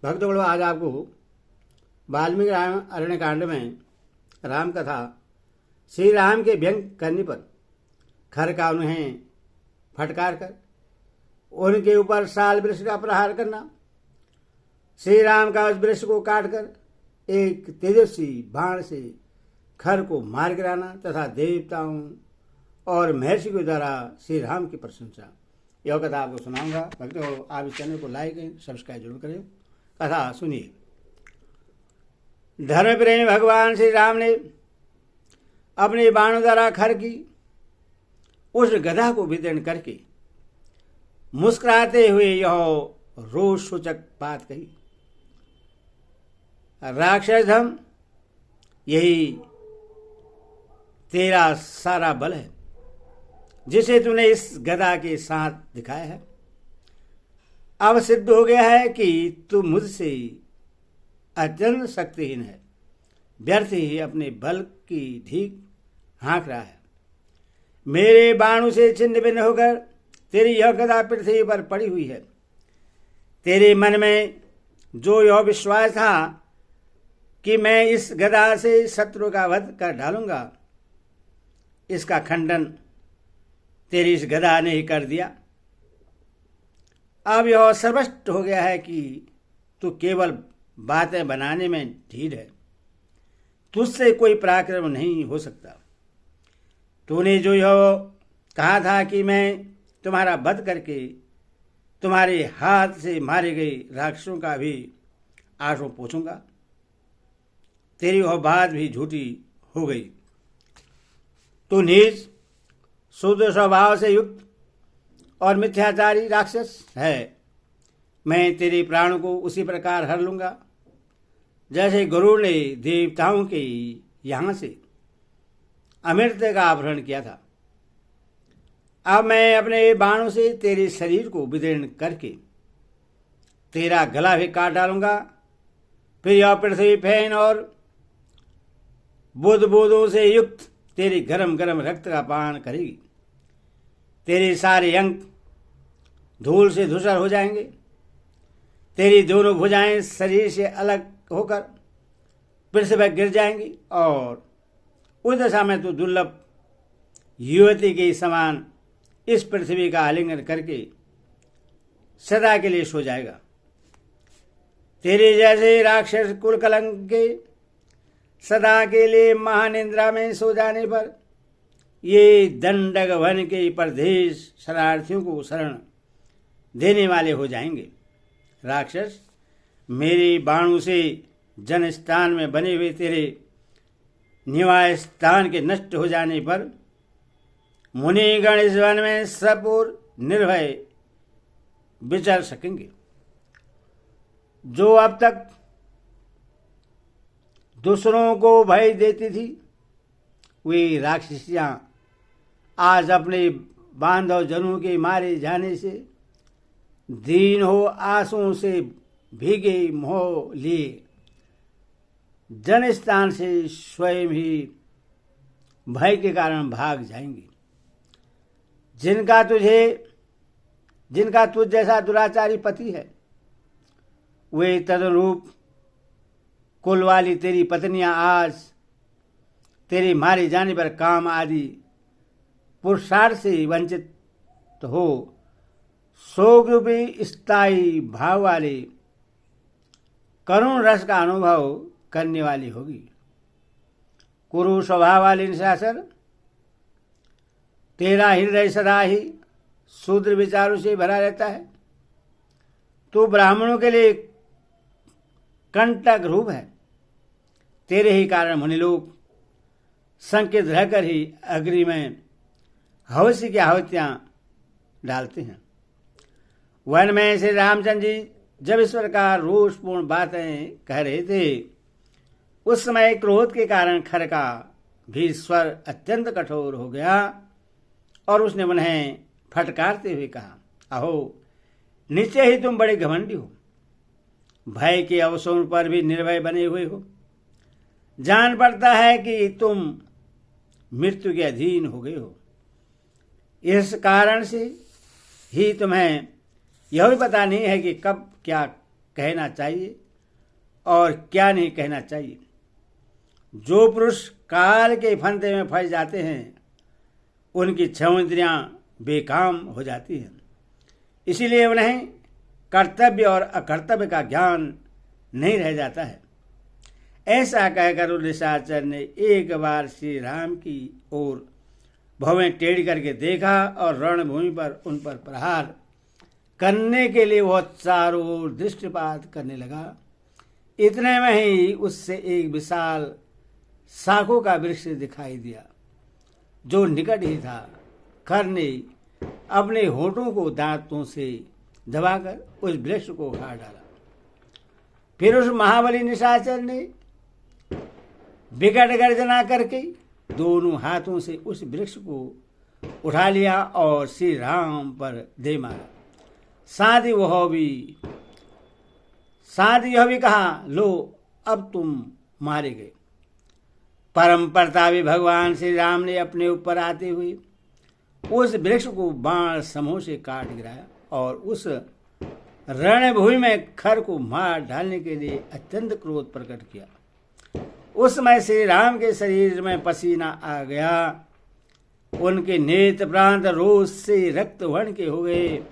भक्तगणों, आज आपको वाल्मीकि अरण्य कांड में राम कथा श्री राम के व्यंग करने पर खर का उन्हें फटकार कर उनके ऊपर साल वृक्ष का प्रहार करना, श्री राम का उस वृक्ष को काटकर एक तेजस्वी बाण से खर को मार गिराना तथा देवताओं और महर्षि के द्वारा श्री राम की प्रशंसा। यह कथा आपको सुनाऊंगा। भक्तों, आप इस चैनल को लाइक एंड सब्सक्राइब जरूर करें। कथा सुनिए। धर्म प्रेमी भगवान श्री राम ने अपने बाणों द्वारा खर की उस गधा को विदीर्ण करके मुस्कुराते हुए यह रोष सूचक बात कही, राक्षस धम, यही तेरा सारा बल है जिसे तूने इस गधा के साथ दिखाया है। अब सिद्ध हो गया है कि तू मुझसे अत्यंत शक्तिहीन है, व्यर्थ ही अपने बल की ढीक हाँक रहा है। मेरे बाणों से छिन्न भिन्न होकर तेरी यह गदा पृथ्वी पर पड़ी हुई है। तेरे मन में जो यह विश्वास था कि मैं इस गदा से शत्रु का वध कर डालूंगा, इसका खंडन तेरी इस गदा ने ही कर दिया। अब यह स्पष्ट हो गया है कि तू केवल बातें बनाने में ढीठ है, तुझसे कोई पराक्रम नहीं हो सकता। तूने जो यह कहा था कि मैं तुम्हारा वध करके तुम्हारे हाथ से मारे गए राक्षसों का भी आशो पूछूंगा, तेरी वह बात भी झूठी हो गई। तू नीच शुद्ध स्वभाव से युक्त और मिथ्याचारी राक्षस है। मैं तेरे प्राण को उसी प्रकार हर लूंगा जैसे गुरु ने देवताओं के यहाँ से अमृत का अपहरण किया था। अब मैं अपने बाणों से तेरे शरीर को विदीर्ण करके तेरा गला भी काट डालूंगा। फिर यह पृथ्वी फैन और बुध बुधों से युक्त तेरे गरम गरम रक्त का पान करेगी। तेरे सारे अंग धूल से धूसर हो जाएंगे। तेरी दोनों भुजाएं शरीर से अलग होकर पृथ्वी पर गिर जाएंगी और उस दशा में तो दुर्लभ युवती के समान इस पृथ्वी का आलिंगन करके सदा के लिए सो जाएगा। तेरे जैसे राक्षस कुल कलंक के सदा के लिए महानिंद्रा में सो जाने पर ये दंडक वन के परदेश शरणार्थियों को शरण देने वाले हो जाएंगे। राक्षस, मेरे बाणों से जन स्थान में बने हुए तेरे निवास स्थान के नष्ट हो जाने पर मुनिगण इस वन में सपूर निर्भय विचर सकेंगे। जो अब तक दूसरों को भय देती थी, वे राक्षसियां आज अपने बांधव जनों के मारे जाने से दीन हो आंसुओं से भीगे मोह लिए जन स्थान से स्वयं ही भय के कारण भाग जाएंगी। जिनका तुझ जैसा दुराचारी पति है, वे तदनुरूप कुल वाली तेरी पत्नियां आज तेरे मारे जाने पर काम आदि पुरुषार्थ से वंचित हो शोक रूपी स्थायी भाव वाले करुण रस का अनुभव करने वाली होगी। कुरु स्वभाव वाले निशाचर, तेरा हृदय सदा ही शूद्र विचारों से भरा रहता है। तू ब्राह्मणों के लिए कंटक रूप है। तेरे ही कारण मुनि लोग संकेत रहकर ही अग्नि में हवसी की आहुतियां डालते हैं। वन में श्री रामचंद्र जी जब इस प्रकार रोषपूर्ण बातें कह रहे थे, उस समय क्रोध के कारण खर का भी स्वर अत्यंत कठोर हो गया और उसने उन्हें फटकारते हुए कहा, अहो, नीचे ही तुम बड़े घमंडी हो, भय के अवसरों पर भी निर्भय बने हुए हो। जान पड़ता है कि तुम मृत्यु के अधीन हो गए हो। इस कारण से ही तुम्हें यह भी पता नहीं है कि कब क्या कहना चाहिए और क्या नहीं कहना चाहिए। जो पुरुष काल के फंदे में फंस जाते हैं उनकी 6 इंद्रियां बेकाम हो जाती हैं, इसीलिए उन्हें कर्तव्य और अकर्तव्य का ज्ञान नहीं रह जाता है। ऐसा कहकर उन निशाचर ने एक बार श्री राम की ओर भवें टेढ़ी करके देखा और रणभूमि पर उन पर प्रहार करने के लिए वह चारों ओर दृष्टिपात करने लगा। इतने में ही उससे एक विशाल शाखों का वृक्ष दिखाई दिया जो निकट ही था। खर ने अपने होठों को दांतों से दबाकर उस वृक्ष को उखाड़ डाला। फिर उस महाबली निशाचर ने विकट गर्जना करके दोनों हाथों से उस वृक्ष को उठा लिया और श्री राम पर दे मारा। साथ ही यह भी कहा, लो अब तुम मारे गए। परम प्रतापी भगवान श्री राम ने अपने ऊपर आते हुए उस वृक्ष को बाण समूह से काट गिराया और उस रणभूमि में खर को मार डालने के लिए अत्यंत क्रोध प्रकट किया। उस समय श्री राम के शरीर में पसीना आ गया, उनके नेत्र प्रांत रोष से रक्त वर्ण के हो गए।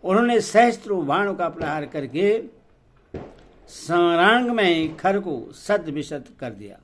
उन्होंने सहस्त्रों बाणों का प्रहार करके संरांग में खर को शत विशत कर दिया।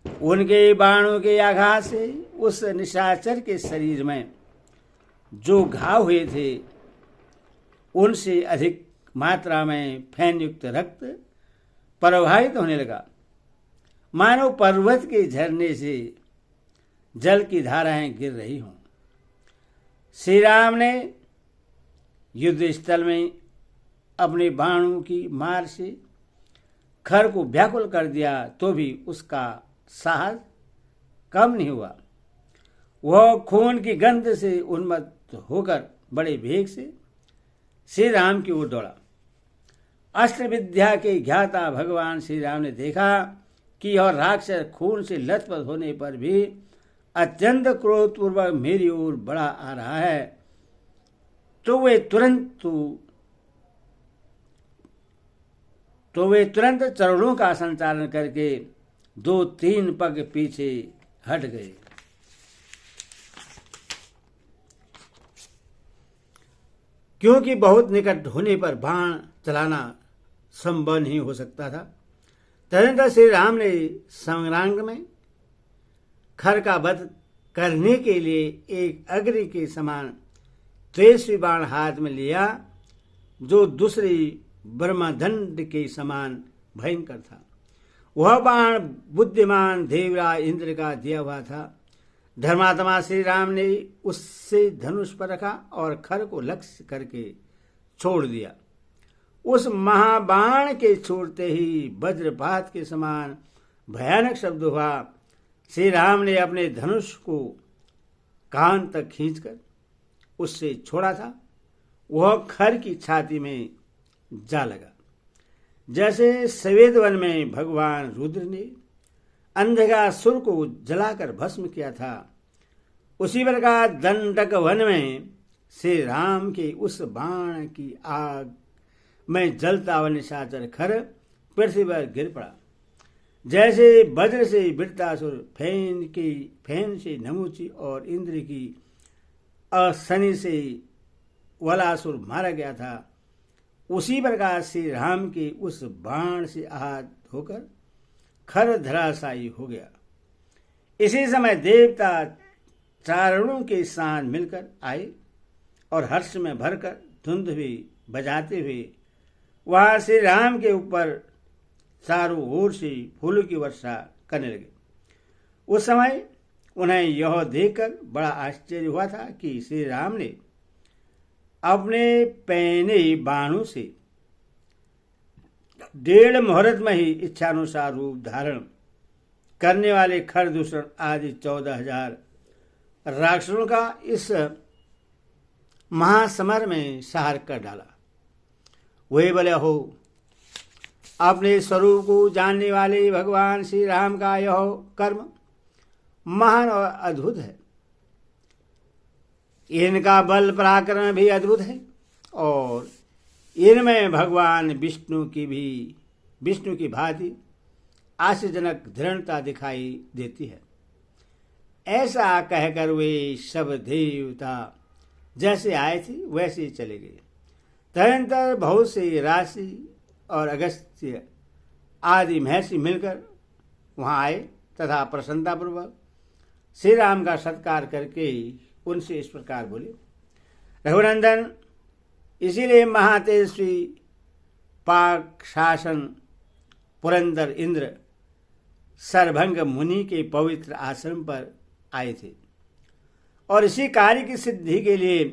उनके बाणों के आघात से उस निशाचर के शरीर में जो घाव हुए थे उनसे अधिक मात्रा में फैन युक्त रक्त प्रवाहित होने लगा, मानो पर्वत के झरने से जल की धाराएं गिर रही हों। श्री राम ने युद्ध स्थल में अपने बाणों की मार से खर को व्याकुल कर दिया तो भी उसका साहस कम नहीं हुआ। वह खून की गंध से उन्मत्त होकर बड़े वेग से श्री राम की ओर दौड़ा। अस्त्र विद्या के ज्ञाता भगवान श्री राम ने देखा कि यह राक्षस खून से लथपथ होने पर भी अत्यंत क्रोधपूर्वक मेरी ओर बढ़ा आ रहा है, तो वे तुरंत चरणों का संचालन करके 2-3 पग पीछे हट गए। क्योंकि बहुत निकट होने पर बाण चलाना संभव नहीं हो सकता था। तदनंतर श्री राम ने संग्राम में खर का वध करने के लिए एक अग्नि के समान तेजस्वी बाण हाथ में लिया जो दूसरी ब्रह्मदंड के समान भयंकर था। वह बाण बुद्धिमान देवराज इंद्र का दिया हुआ था। धर्मात्मा श्री राम ने उससे धनुष पर रखा और खर को लक्ष्य करके छोड़ दिया। उस महाबाण के छोड़ते ही वज्रपात के समान भयानक शब्द हुआ। श्री राम ने अपने धनुष को कान तक खींचकर उससे छोड़ा था, वह खर की छाती में जा लगा। जैसे सवेद वन में भगवान रुद्र ने अंधकासुर को जलाकर भस्म किया था, उसी प्रकार दंडक वन में श्री राम के उस बाण की आग में जलता हुआ निशाचर खर पृथ्वी पर गिर पड़ा। जैसे वज्र से वृत्तासुर फैन से नमूची और इंद्र की असनी से वलासुर मारा गया था, उसी प्रकार श्री राम के उस बाण से आहत होकर खर धराशायी हो गया। इसी समय देवता चारणों के साथ मिलकर आए और हर्ष में भरकर धुंध भी बजाते हुए वहां श्री राम के ऊपर चारों ओर से फूलों की वर्षा करने लगे। उस समय उन्हें यह देखकर बड़ा आश्चर्य हुआ था कि श्री राम ने अपने पहने बाणों से 1.5 मुहूर्त में ही इच्छानुसार रूप धारण करने वाले खर दूषण आदि 14,000 राक्षसों का इस महासमर में संहार कर डाला। वे बोले, हो अपने स्वरूप को जानने वाले भगवान श्री राम का यह कर्म महान और अद्भुत है। इनका बल पराक्रम भी अद्भुत है और इनमें भगवान विष्णु की भांति आश्चर्यजनक दृढ़ता दिखाई देती है। ऐसा कहकर वे सब देवता जैसे आए थे वैसे ही चले गए। तदनंतर बहुत से राशि और अगस्त्य आदि महर्षि मिलकर वहां आए तथा प्रसन्नतापूर्वक श्री राम का सत्कार करके उनसे इस प्रकार बोले, रघुनंदन, इसीलिए महातेजस्वी पाक शासन पुरंदर इंद्र सरभंग मुनि के पवित्र आश्रम पर आए थे और इसी कार्य की सिद्धि के लिए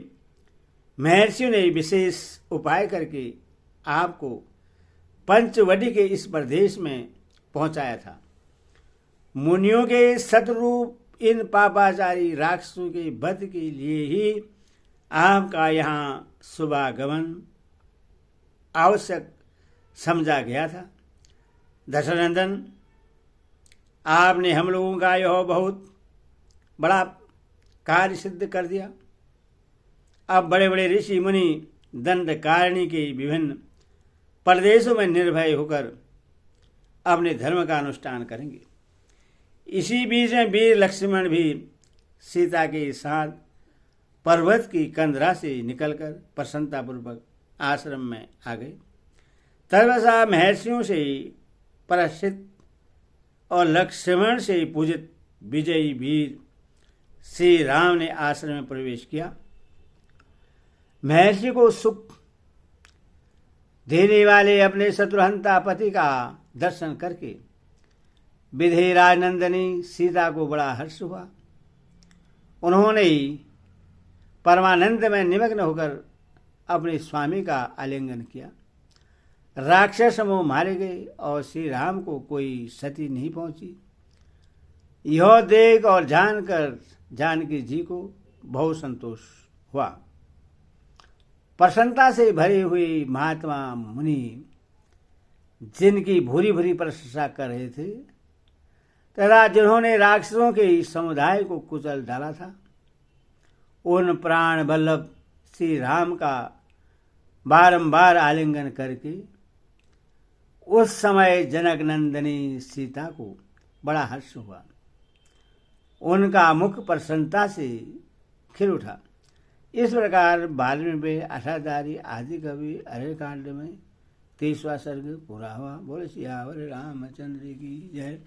महर्षियों ने विशेष उपाय करके आपको पंचवटी के इस प्रदेश में पहुंचाया था। मुनियों के शत्रुरूप इन पापाचारी राक्षसों के वध के लिए ही आपका यहाँ शुभागमन आवश्यक समझा गया था। दशरथनंदन, आपने हम लोगों का यह बहुत बड़ा कार्य सिद्ध कर दिया। अब बड़े बड़े ऋषि मुनि दंडकारणी के विभिन्न प्रदेशों में निर्भय होकर अपने धर्म का अनुष्ठान करेंगे। इसी बीच में वीर लक्ष्मण भी सीता के साथ पर्वत की कंदरा से निकलकर प्रसन्नतापूर्वक आश्रम में आ गए। तर्वसा महर्षियों से प्रसिद्ध और लक्ष्मण से पूजित विजयी वीर श्री राम ने आश्रम में प्रवेश किया। महर्षि को सुख देने वाले अपने शत्रुहंता पति का दर्शन करके विधेय राजनंदिनी सीता को बड़ा हर्ष हुआ। उन्होंने परमानंद में निमग्न होकर अपने स्वामी का आलिंगन किया। राक्षस समूह मारे गए और श्री राम को कोई क्षति नहीं पहुंची। यह देख और जानकर जानकी जी को बहुत संतोष हुआ। प्रसन्नता से भरे हुए महात्मा मुनि जिनकी भूरी भूरी प्रशंसा कर रहे थे तथा जिन्होंने राक्षसों के समुदाय को कुचल डाला था, उन प्राण वल्लभ श्री राम का बारंबार आलिंगन करके उस समय जनक नंदिनी सीता को बड़ा हर्ष हुआ। उनका मुख प्रसन्नता से खिल उठा। इस प्रकार 12वें अष्टाधारी आदि कवि अरण्यकांड में 23वां सर्ग पूरा हुआ। बोले सियावर रामचंद्र की जय।